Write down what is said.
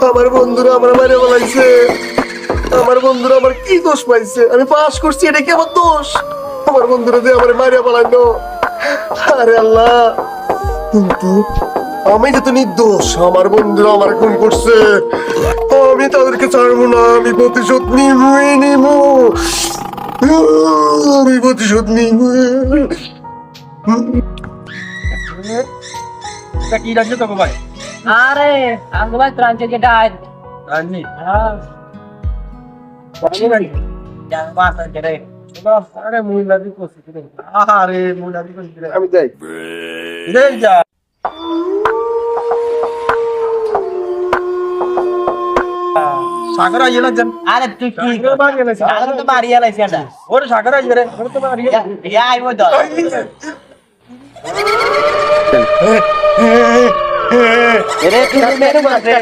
আমার বন্ধুরা আমার মারে বলাইছে, আমার বন্ধুরা আমার কি দোষ পাইছে? আমি পাস করছি, এটা কি আমার দোষ? আমার বন্ধুরা দিয়ে আমার মারিয়া বলাইলো। আরে আল্লাহ, কিন্তু আমি যে তো নির্দোষ, আমার বন্ধুরা আমার খুন করছে, আমি তাদেরকে ছাড়বো না, আমি প্রতিশোধ নিবই নিব, আমি প্রতিশোধ নিব। কি রাখছো তো ভাই? আরে আমি ভাই ট্রান্সে যেটা আয় রাজনি হ্যাঁ বাসা করে আরে মুইলা দি কোসি করে আরে মুইলা দি কোসি করে আমি যাই। এই যা সাগর আইয়ে না জান আরে তুই কি সাগর বাড়ি এলাইছে সাগর তো বাড়ি এলাইছে এটা ওরে সাগর আইয়ে রে ওরে তো বাড়ি ইয়া আইবো তো এরে তুই মেরে মারছে